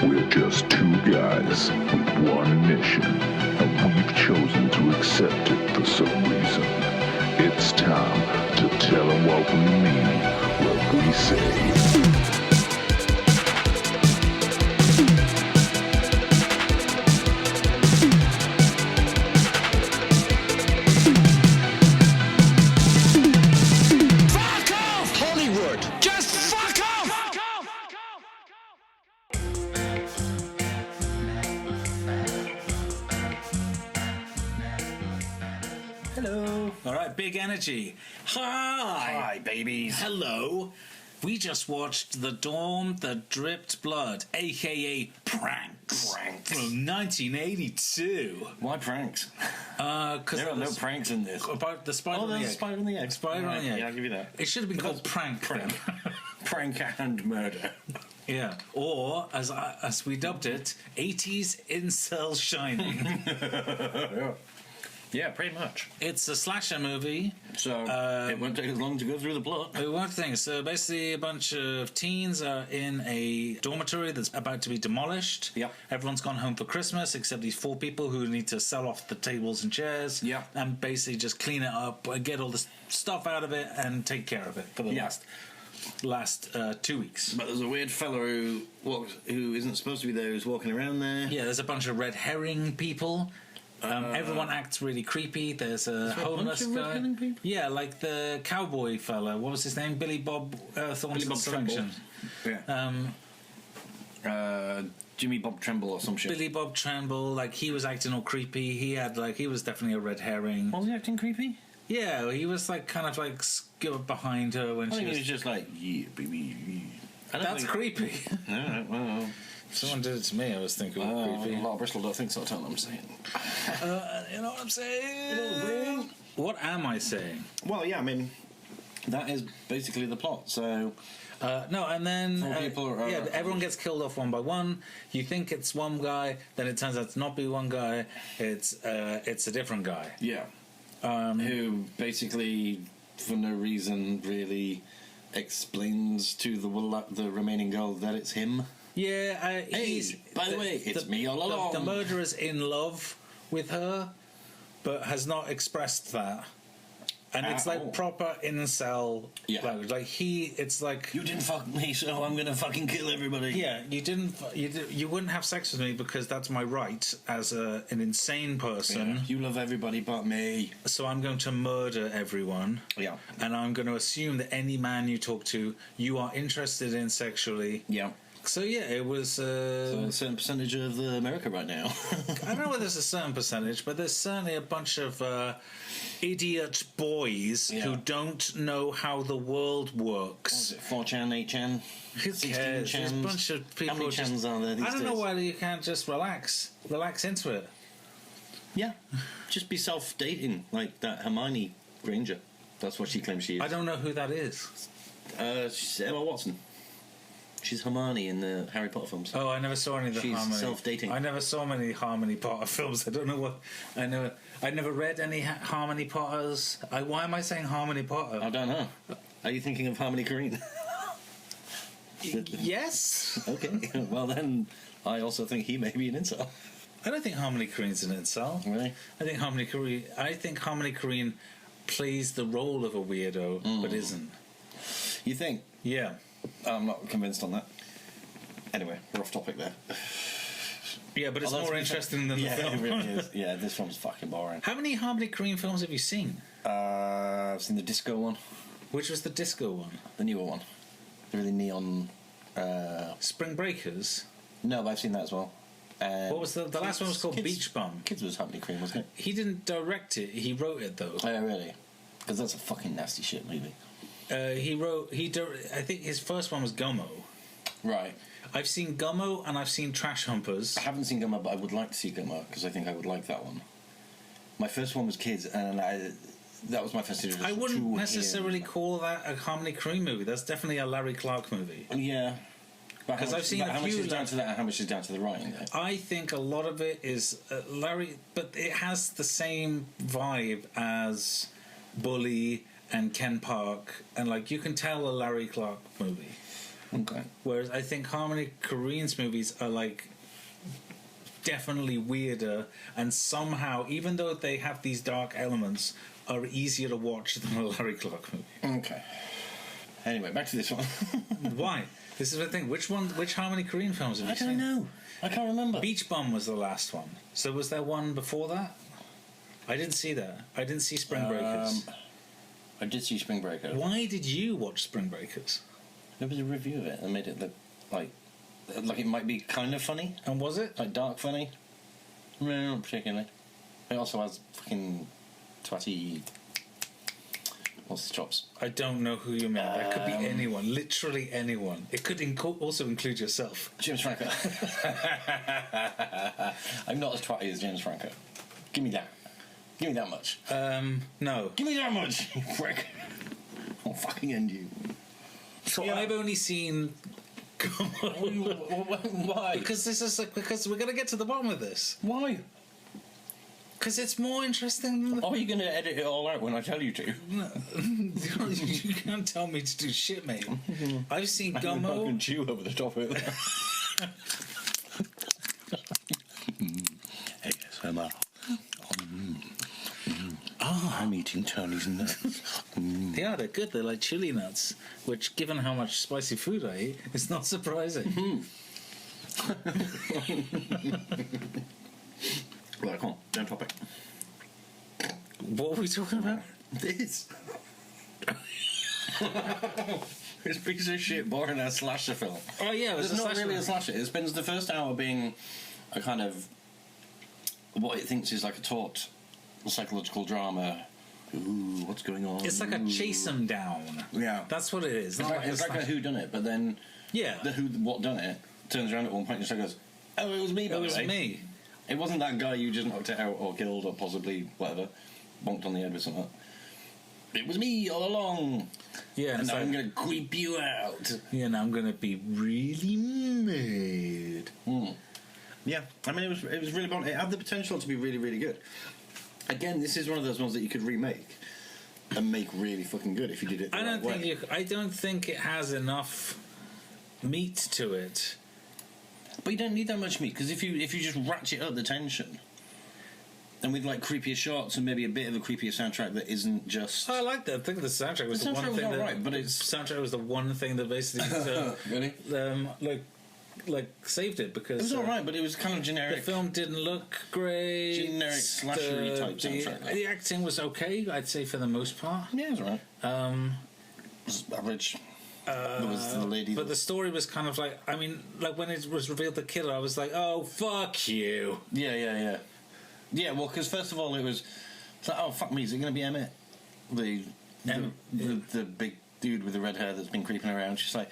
We're just two guys with one mission, and we've chosen to accept it for some reason. It's time to tell them what we mean, what we say. Big energy. Hi, babies. Hello. We just watched The Dawn That Dripped Blood, aka Pranks. From 1982. Why pranks? Because there are no pranks in this. About the spider on the egg. Spider on the egg. Spider on the egg. Yeah, I'll give you that. It should have been called Prank. Prank and murder. Yeah. Or, as we dubbed it, 80s incel shining. Yeah, pretty much. It's a slasher movie. So it won't take as long to go through the plot. It won't take. So basically a bunch of teens are in a dormitory that's about to be demolished. Yep. Everyone's gone home for Christmas except these four people who need to sell off the tables and chairs. Yep. And basically just clean it up, get all the stuff out of it and take care of it for the last 2 weeks. But there's a weird fellow who isn't supposed to be there, who's walking around there. Yeah, there's a bunch of red herring people. Everyone acts really creepy. There's a homeless guy. Yeah, like the cowboy fella. What was his name? Billy Bob Thornton's Selection. Yeah. Jimmy Bob Tremble or some shit. Billy Bob Tremble, like he was acting all creepy. He was definitely a red herring. Was he acting creepy? Yeah, he was like kind of like behind her when he was just like, yeah, baby. Yeah. That's creepy. Alright, well. If someone did it to me, I was thinking creepy. A lot of Bristol don't think so, that's what I'm saying. You know what I'm saying? What am I saying? Well, yeah, I mean, that is basically the plot, so... no, and then everyone gets killed off one by one. You think it's one guy, then it turns out to not be one guy. It's a different guy. Yeah. Who basically, for no reason, really explains to the remaining girl that it's him. Yeah, by the way, it's me all along. The murderer's in love with her, but has not expressed that. And it's like proper incel. Yeah. It's like... You didn't fuck me, so I'm gonna fucking kill everybody. Yeah, you wouldn't have sex with me because that's my right as an insane person. Yeah. You love everybody but me. So I'm going to murder everyone. Yeah. And I'm going to assume that any man you talk to, you are interested in sexually. Yeah. So yeah, it was... so a certain percentage of America right now. I don't know whether there's a certain percentage, but there's certainly a bunch of idiot boys who don't know how the world works. What is it, 4chan, 8chan, Who cares? There's a bunch of people... How many chans are there these days? I don't know why you can't just relax into it. Yeah. Just be self-dating, like that Hermione Granger. That's what she claims she is. I don't know who that is. She's Emma Watson. She's Hermione in the Harry Potter films. Oh, I never saw any of the Harmony. She's self-dating. I never saw many Harmony Potter films. I don't know what... I never read any Harmony Potters. Why am I saying Harmony Potter? I don't know. Are you thinking of Harmony Korine? Yes. Okay. Well, then I also think he may be an incel. I don't think Harmony Korine's an incel. Really? I think Harmony Korine plays the role of a weirdo, but isn't. You think? Yeah. I'm not convinced on that. Anyway, we're off topic there. Yeah, but it's more interesting than the film. It really is. Yeah, this film's fucking boring. How many Harmony Korine films have you seen? I've seen the disco one. Which was the disco one? The newer one. The really neon... Spring Breakers? No, but I've seen that as well. What was the last one was called Beach Bum. Kids was Harmony Korine, wasn't it? He didn't direct it, he wrote it though. Oh, really? Because that's a fucking nasty shit movie. I think his first one was Gummo. Right. I've seen Gummo and I've seen Trash Humpers. I haven't seen Gummo, but I would like to see Gummo because I think I would like that one. My first one was Kids, and that was my first introduction. I wouldn't necessarily call that a Harmony Korine movie. That's definitely a Larry Clark movie. Yeah. Because I've seen how much is down to that and how much is down to the writing there? I think a lot of it is Larry, but it has the same vibe as Bully and Ken Park, and like you can tell a Larry Clark movie. Okay. Whereas I think Harmony Korine's movies are like definitely weirder, and somehow, even though they have these dark elements, are easier to watch than a Larry Clark movie. Okay. Anyway, back to this one. Why? This is the thing. Which Harmony Korine films have you seen? I don't know. I can't remember. Beach Bum was the last one. So was there one before that? I didn't see that. I didn't see Spring Breakers. I did see Spring Breakers. Why did you watch Spring Breakers? There was a review of it that made it look like it might be kind of funny. And was it? Like dark funny? No, not particularly. It also has fucking twatty... What's the chops? I don't know who you mean. That could be anyone. Literally anyone. It could also include yourself. James Franco. I'm not as twatty as James Franco. Give me that. Give me that much. No. Give me that much, you prick. I'll fucking end you. So yeah. I've only seen... Why? Because we're going to get to the bottom of this. Why? Because it's more interesting than... Are you going to edit it all out when I tell you to? No. You can't tell me to do shit, mate. I've seen Gummo... I can chew over the top of it. ASMR. I'm eating Chinese nuts. Yeah, they're good. They're like chili nuts, which, given how much spicy food I eat, it's not surprising. Right, come on, down topic. What were we talking about? This. This piece of shit boring ass slasher film. Oh yeah, it's not really a slasher. It spends the first hour being a kind of what it thinks is like a taut psychological drama. Ooh, what's going on? It's like a chase 'em down. Yeah, that's what it is. It's like a who done it, but then the what done it turns around at one point and just goes, "Oh, it was me." It was me. It wasn't that guy you just knocked it out or killed or possibly whatever, bonked on the head with something. It was me all along. Yeah, and now I'm going to creep you out. Yeah, and I'm going to be really mad. Yeah, I mean, it was really bon. It had the potential to be really, really good. Again, this is one of those ones that you could remake and make really fucking good if you did it the right way. I don't think it has enough meat to it. But you don't need that much meat, because if you just ratchet up the tension, and with like creepier shots and maybe a bit of a creepier soundtrack that isn't just... I like that. I think the soundtrack was the one thing that... Right, but soundtrack was the one thing that basically... really? Saved it, because... It was alright, but it was kind of generic. The film didn't look great. Generic slashery type soundtrack. The acting was okay, I'd say, for the most part. Yeah, it was alright. It was average. Was the lady but the story was kind of like, I mean, like when it was revealed the killer, I was like, oh, fuck you. Yeah, well, because first of all, it was like, oh, fuck me, is it going to be Emmett? The big dude with the red hair that's been creeping around. She's like,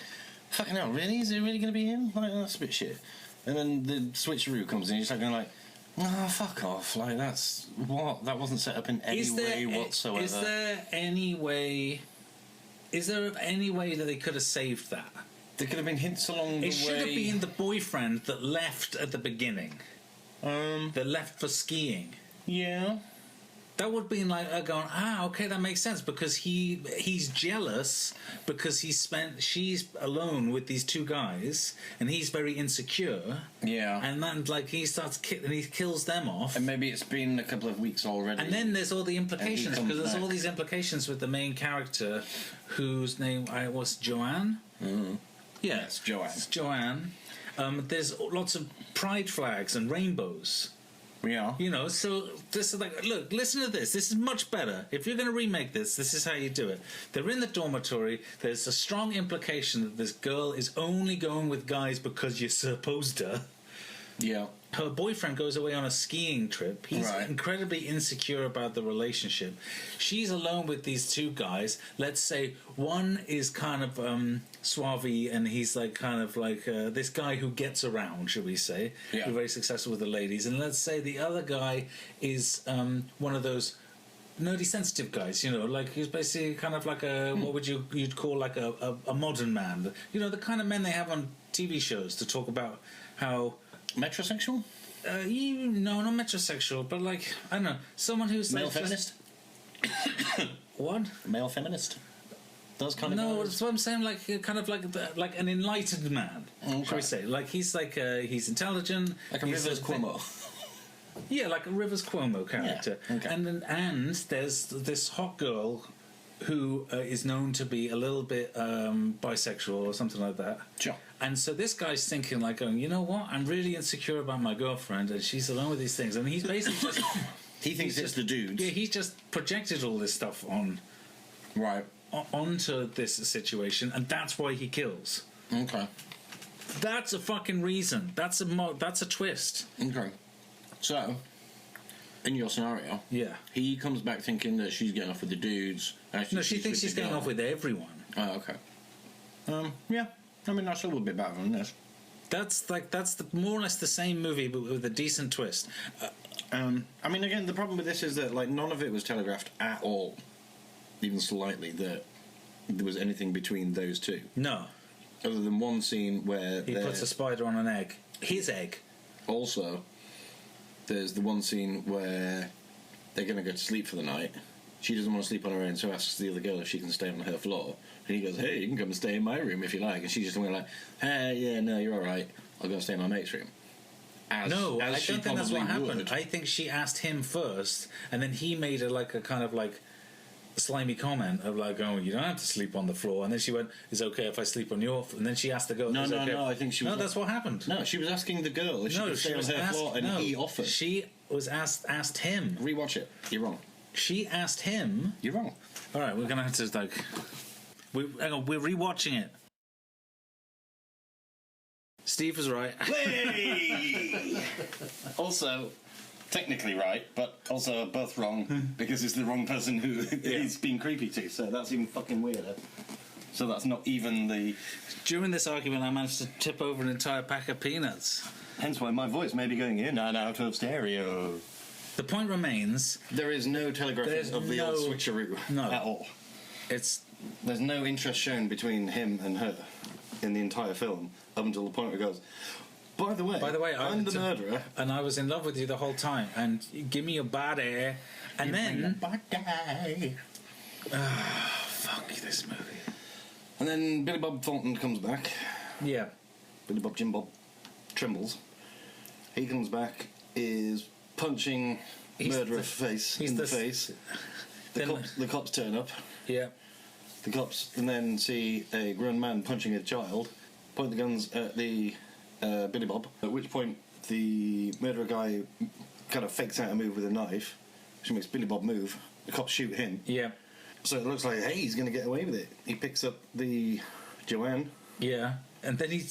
fucking hell, really? Is it really going to be him? Like, that's a bit shit. And then the switcheroo comes in, she's like, oh, fuck off. Like, that's... What? That wasn't set up in any way whatsoever. Is there any way that they could have saved that? There could have been hints along the way. It should have been the boyfriend that left at the beginning. That left for skiing. Yeah. That would have been like going, okay, that makes sense, because he's jealous because she's alone with these two guys and he's very insecure. Yeah. And then like he kills them off. And maybe it's been a couple of weeks already. And then there's all the implications, because there's all these implications with the main character whose name was Joanne. Yeah, it's Joanne. It's Joanne. There's lots of pride flags and rainbows. Yeah. You know, so this is like, look, listen to this. This is much better. If you're going to remake this is how you do it. They're in the dormitory. There's a strong implication that this girl is only going with guys because you're supposed to. Yeah. Her boyfriend goes away on a skiing trip. He's incredibly insecure about the relationship. She's alone with these two guys. Let's say one is kind of suave, and he's like kind of like this guy who gets around, should we say? Yeah. Who's very successful with the ladies. And let's say the other guy is one of those nerdy sensitive guys, you know, like he's basically kind of like what would you'd call like a modern man. You know, the kind of men they have on TV shows to talk about how... Metrosexual? No, not metrosexual, but like, I don't know, someone who's... Male feminist? What? Male feminist? Those kind of No, guys? that's what I'm saying. Like kind of like an enlightened man, shall we say? Like he's he's intelligent, Like a he's Rivers Cuomo. Yeah, like a Rivers Cuomo character. Yeah, okay. And there's this hot girl who is known to be a little bit bisexual or something like that. Sure. And so this guy's thinking, like, going, you know what? I'm really insecure about my girlfriend, and she's alone with these things. And he's basically just... He thinks it's the dudes. Yeah, he's just projected all this stuff onto this situation, and that's why he kills. Okay. That's a fucking reason. That's a twist. Okay. So, in your scenario, Yeah. he comes back thinking that she's getting off with the dudes. Actually, No, she thinks she's getting off with everyone. Oh, okay. Yeah. I mean, that's a little bit better than this. That's more or less the same movie, but with a decent twist. I mean, again, the problem with this is that like none of it was telegraphed at all, even slightly, that there was anything between those two. No. Other than one scene where He puts a spider on an egg. His egg. Also, there's the one scene where they're going to go to sleep for the night. She doesn't want to sleep on her own, so asks the other girl if she can stay on her floor. And he goes, hey, you can come and stay in my room if you like. And she's just going like, hey, yeah, no, you're all right. I'll go stay in my mate's room. I don't think that's what happened. I think she asked him first, and then he made a kind of slimy comment of like, oh, you don't have to sleep on the floor. And then she went, is it okay if I sleep on your floor? And then she asked the girl, No, I think she was... No, that's what happened. No, she was asking the girl if she could stay on her floor, and he offered. She was asked him. Rewatch it. You're wrong. She asked him. You're wrong. All right, we're going to have to, hang on, we're rewatching it. Steve was right. Hey! Also, technically right, but also both wrong because it's the wrong person who he's been creepy to. So that's even fucking weirder. So that's not even the. During this argument, I managed to tip over an entire pack of peanuts. Hence why my voice may be going in and out of stereo. The point remains. There is no telegraphing of the old switcheroo at all. There's no interest shown between him and her in the entire film up until the point where it goes, by the way, I'm the murderer. And I was in love with you the whole time. And give me your body. And then... fuck this movie. And then Billy Bob Thornton comes back. Yeah. Billy Bob Jim Bob Trimbles. He comes back, is punching murderer in the face. The cops turn up. Yeah. The cops and then see a grown man punching a child, point the guns at the Billy Bob, at which point the murderer guy kind of fakes out a move with a knife, which makes Billy Bob move. The cops shoot him. Yeah. So it looks like, hey, he's going to get away with it. He picks up the Joanne. Yeah. And then he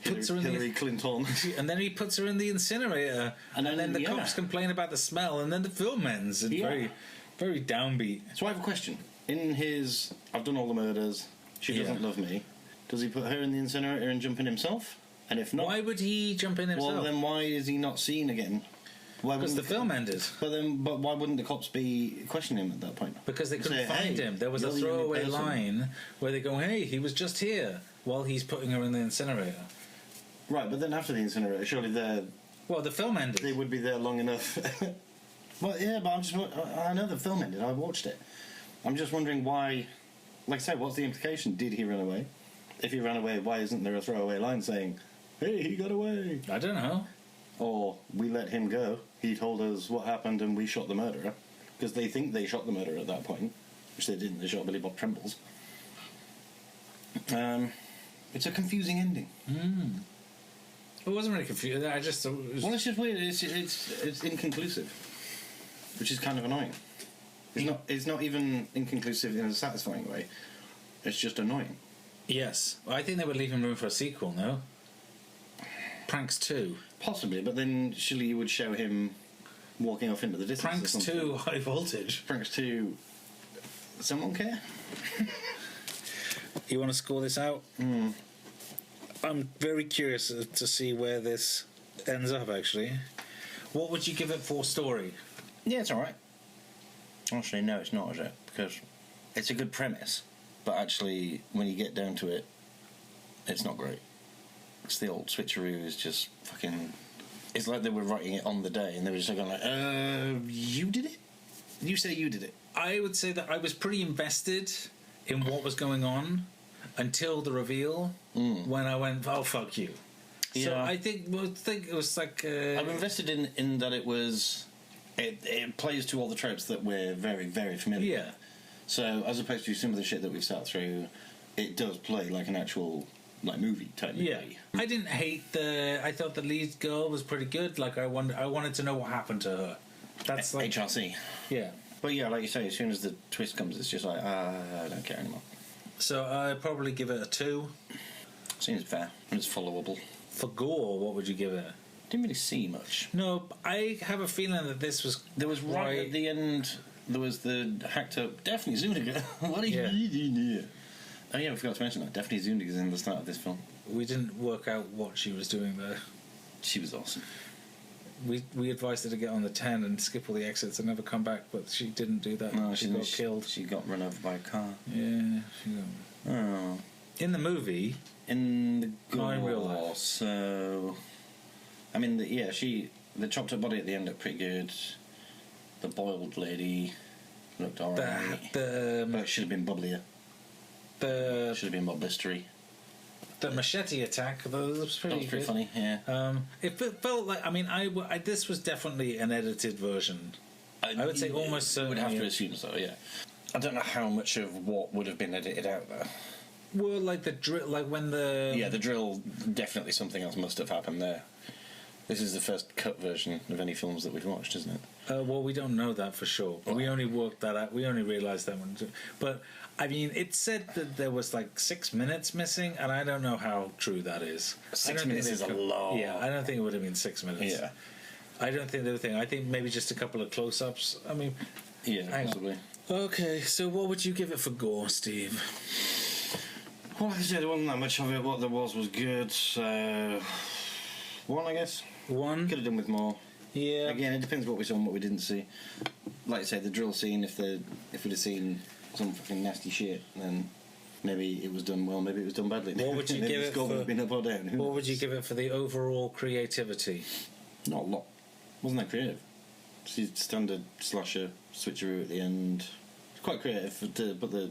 puts her in Hillary Clinton. And then he puts her in the incinerator. And then the cops complain about the smell, and then the film ends. And very, very downbeat. So I have a question. In his, I've done all the murders, she doesn't love me, does he put her in the incinerator and jump in himself? And if not... Why would he jump in himself? Well, then why is he not seen again? Because the film ended. But why wouldn't the cops be questioning him at that point? Because they couldn't find him. There was a throwaway line where they go, hey, he was just here, while he's putting her in the incinerator. Right, but then after the incinerator, surely they're... Well, the film ended. They would be there long enough. Well, yeah, but I know the film ended. I watched it. I'm just wondering why... Like I said, what's the implication? Did he run away? If he ran away, why isn't there a throwaway line saying, hey, he got away? I don't know. Or, we let him go. He told us what happened and we shot the murderer. Because they think they shot the murderer at that point. Which they didn't. They shot Billy Bob Trimbles. It's a confusing ending. It wasn't really confusing. I just thought it was... Well, it's just weird. It's inconclusive. Which is kind of annoying. It's not even inconclusive in a satisfying way. It's just annoying. Yes. I think they would leave him room for a sequel, no? Pranks 2. Possibly, but then surely you would show him walking off into the distance. Pranks 2, High Voltage. Pranks 2... Someone care? You want to score this out? I'm very curious to see where this ends up, actually. What would you give it for story? Yeah, it's alright. Actually, no, it's not, is it? Because it's a good premise, but actually, when you get down to it, it's not great. It's the old switcheroo is just fucking... It's like they were writing it on the day, and they were just going like, you did it? You say you did it. I would say that I was pretty invested in what was going on until the reveal, when I went, oh, fuck you. So Yeah. I think it was like... I'm invested in that it was... It plays to all the tropes that we're very, very familiar Yeah. with. So, as opposed to some of the shit that we've sat through, it does play like an actual like movie type movie. Yeah, I didn't hate I thought the lead girl was pretty good. Like I wanted to know what happened to her. That's like HRC. Yeah. But yeah, like you say, as soon as the twist comes, it's just like, I don't care anymore. So I'd probably give it a 2. Seems fair, and it's followable. For gore, what would you give it? Didn't really see much. No, I have a feeling that this was... There was right at the end, there was the hacked up Daphne Zuniga. What are Yeah. you doing here? Oh yeah, we forgot to mention that. Daphne Zuniga's in the start of this film. We didn't work out what she was doing there. She was awesome. We advised her to get on the 10 and skip all the exits and never come back, but she didn't do that. No, she got killed. She got run over by a car. Yeah. She got... Oh. In the movie... In the gore, in real life. So... I mean, the chopped up body at the end looked pretty good. The boiled lady looked alright. But it should have been bubblier. Should have been more blistery. The machete attack, that was pretty That was pretty good. funny, yeah. It felt like, I mean, this was definitely an edited version. I would say almost certainly. Would have to assume so, yeah. I don't know how much of what would have been edited out though. Well, like the drill, like when the... Yeah, the drill, definitely something else must have happened there. This is the first cut version of any films that we've watched, isn't it? Well, we don't know that for sure. But we only worked that out. We only realised that one. But, I mean, it said that there was like 6 minutes missing, and I don't know how true that is. 6 minutes is a lot. Yeah, I don't think it would have been 6 minutes. Yeah. I don't think they were thinking. I think maybe just a couple of close-ups. I mean... Yeah, possibly. Okay, so what would you give it for gore, Steve? Well, like I said, there wasn't that much of it. What there was good. So... 1, I guess. 1? Could have done with more. Yeah. Again, it depends what we saw and what we didn't see. Like I say, the drill scene, if we'd have seen some fucking nasty shit, then maybe it was done well, maybe it was done badly. What would you Maybe give the it score for... would have been up or down. Who What knows? would you give it for the overall creativity? Not a lot. Wasn't that creative? Just standard slasher switcheroo at the end. It's quite creative to put the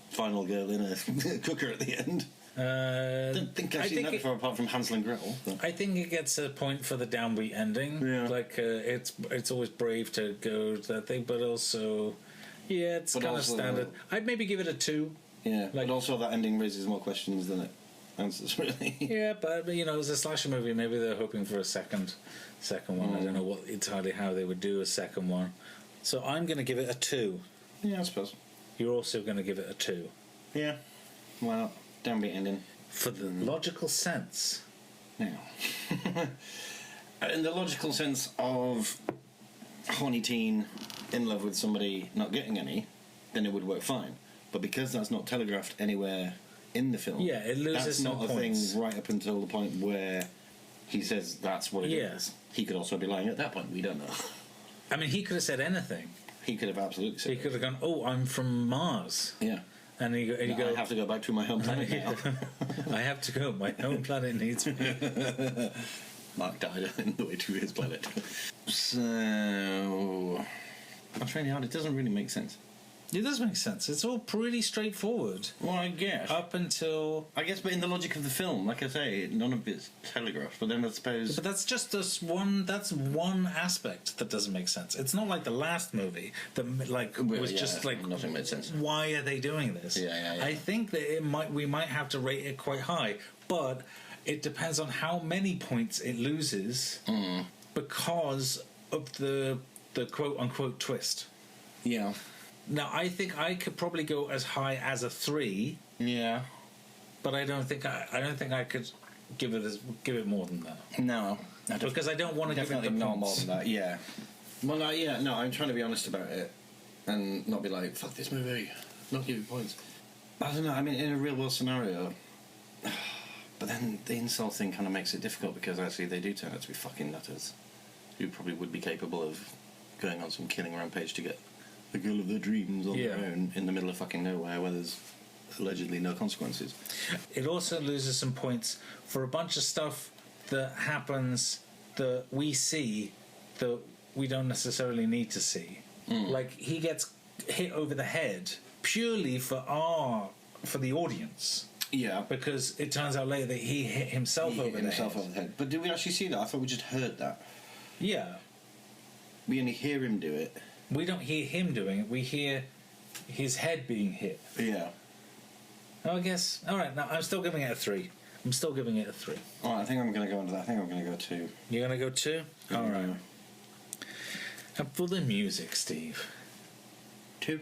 final girl in a cooker at the end. I don't think I've seen that before, apart from Hansel and Gretel. But. I think it gets a point for the downbeat ending. Yeah. Like it's always brave to go to that thing, but also, yeah, it's But kind of also, standard. I'd maybe give it a 2. Yeah, Like- but also that ending raises more questions than it answers, really. Yeah, but you know, it's a slasher movie. Maybe they're hoping for a second one. I don't know what entirely how they would do a second one. So I'm going to give it a 2. Yeah, I suppose. You're also going to give it a 2 Yeah. Why not? Downbeat ending. for the logical sense. Now. In the logical sense of horny teen in love with somebody not getting any, then it would work fine. But because that's not telegraphed anywhere in the film, Yeah, it loses that's some not a points. thing right up until the point where he says that's what it is. Yeah. He could also be lying at that point. We don't know. I mean, he could have said anything. He could have absolutely said He could have gone, "Oh, I'm from Mars," yeah. and you go, I have to go back to my home planet now. I have to go. My home planet needs me. Mark died on the way to his planet. So that's really hard. It doesn't really make sense. It does make sense. It's all pretty straightforward. Well, I guess. Up until... I guess, but in the logic of the film, like I say, none of it's telegraphed. But then I suppose... But that's just this one... That's one aspect that doesn't make sense. It's not like the last movie that, like, Well, was yeah, just like... nothing made sense. Why are they doing this? Yeah. I think that we might have to rate it quite high, but it depends on how many points it loses because of the quote-unquote twist. Yeah. Now, I think I could probably go as high as a 3, Yeah. but I don't think I could give it more than that. No. Because I don't want to give it Definitely the not more points. than that, yeah. Well, no, yeah, no, I'm trying to be honest about it and not be like, fuck this movie, not give it points. I don't know, I mean, in a real-world scenario... But then the insult thing kind of makes it difficult because actually they do turn out to be fucking nutters who probably would be capable of going on some killing rampage to get the girl of their dreams on their own in the middle of fucking nowhere where there's allegedly no consequences. It also loses some points for a bunch of stuff that happens that we see that we don't necessarily need to see. Like, he gets hit over the head purely for the audience. Yeah. Because it turns out later that he hit himself over the head. But did we actually see that? I thought we just heard that. Yeah. We only hear him do it. We don't hear him doing it. We hear his head being hit. Yeah. I guess. All right. Now I'm still giving it a 3. I'm still giving it a 3. All right. I think I'm going to go into that. I think I'm going to go 2. You're going to go 2? Yeah. All right. And for the music, Steve. 2.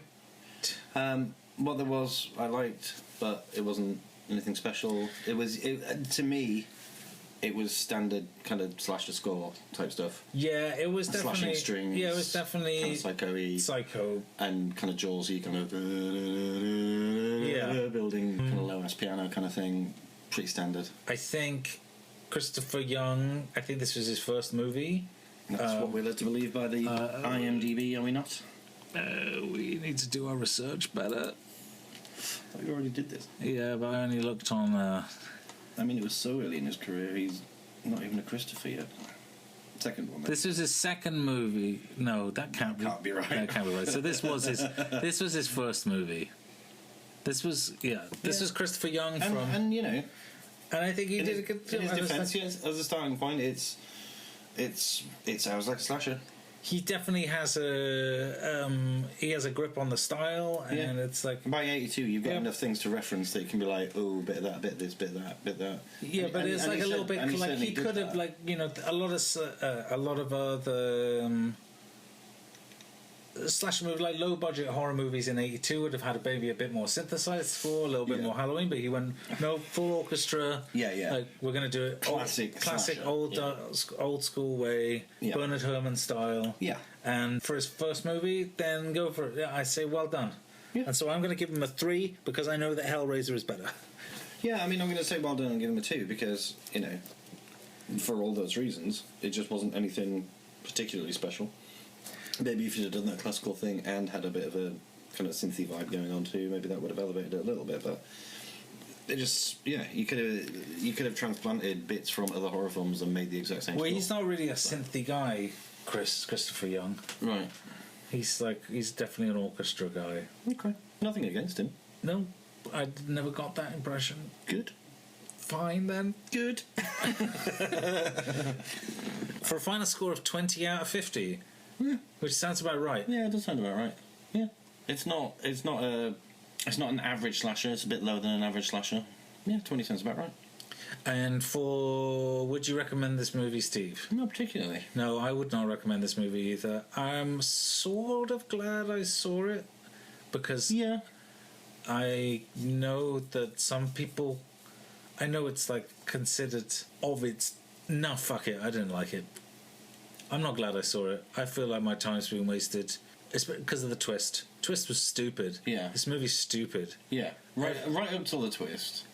What there was, I liked, but it wasn't anything special. To me, it was standard kind of slasher score type stuff. Yeah, it was Slashing definitely. strings. Yeah, it was definitely kind of psycho-y. Psycho. And kind of Jawsy, kind of building kind of low-ass piano kind of thing. Pretty standard. I think Christopher Young. I think this was his first movie. That's what we're led to believe by the IMDb, are we not? We need to do our research better. I thought we already did this. Yeah, but I only looked on. I mean, it was so early in his career, he's not even a Christopher yet. Second one. This was his second movie. No, that can't be right. That can't be right. So this was his first movie. This was Christopher Young from. And you know, and I think he did a good job. In his defence, yes, as a starting point, it sounds like a slasher. He definitely has a grip on the style, and it's like by 82, you've got enough things to reference that you can be like, oh, bit of that, bit of this, bit of that, bit of that. Yeah, but it's like a little bit like he could have like a lot of other slasher movies, like low budget horror movies in 82 would have had maybe a bit more synthesized score, a little bit more Halloween, but he went full orchestra. Yeah. Like we're gonna do it classic old school way, Bernard Herrmann style. Yeah. And for his first movie, then go for it. Yeah, I say well done. Yeah. And so I'm gonna give him a 3 because I know that Hellraiser is better. Yeah, I mean I'm gonna say well done and give him a 2 because for all those reasons, it just wasn't anything particularly special. Maybe if you'd have done that classical thing and had a bit of a kind of synthy vibe going on too, maybe that would have elevated it a little bit. But it just, you could have transplanted bits from other horror films and made the exact same. Well, he's not really a synthy guy, Christopher Young. Right. He's definitely an orchestra guy. Okay. Nothing against him. No, I never got that impression. Good. Fine then. Good. For a final score of 20 out of 50. Yeah. Which sounds about right. Yeah, it does sound about right. Yeah. It's not an average slasher, it's a bit lower than an average slasher. Yeah, 20 sounds about right. And would you recommend this movie, Steve? Not particularly. No, I would not recommend this movie either. I'm sort of glad I saw it because I know that some people, I know it's like considered no, fuck it, I didn't like it. I'm not glad I saw it. I feel like my time's been wasted. It's because of the twist. Twist was stupid. Yeah. This movie's stupid. Yeah. Right up till the twist.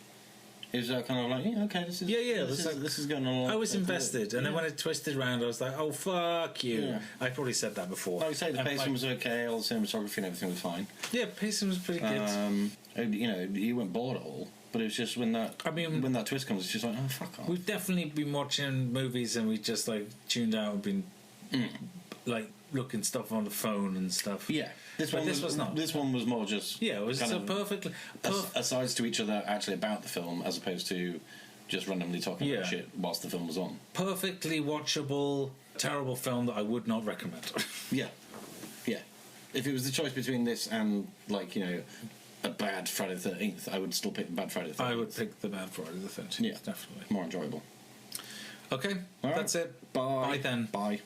It was kind of like, okay, this is... Yeah. This is going on. I was invested, and then when it twisted around, I was like, oh, fuck you. Yeah. I probably said that before. Like I say, the pacing was okay, all the cinematography and everything was fine. Yeah, pacing was pretty good. You weren't bored at all. But it was just when that twist comes, it's just like, oh, fuck off. We've definitely been watching movies and we just like tuned out and been like looking stuff on the phone and stuff. Yeah, this one was not. This one was more just it was so perfectly asides to each other actually about the film as opposed to just randomly talking about shit whilst the film was on. Perfectly watchable, terrible film that I would not recommend. Yeah. If it was the choice between this and a bad Friday the 13th, I would still pick the bad Friday the 13th. I would pick the bad Friday the 13th. Yeah, definitely. More enjoyable. Okay, that's it. Bye. Bye then. Bye.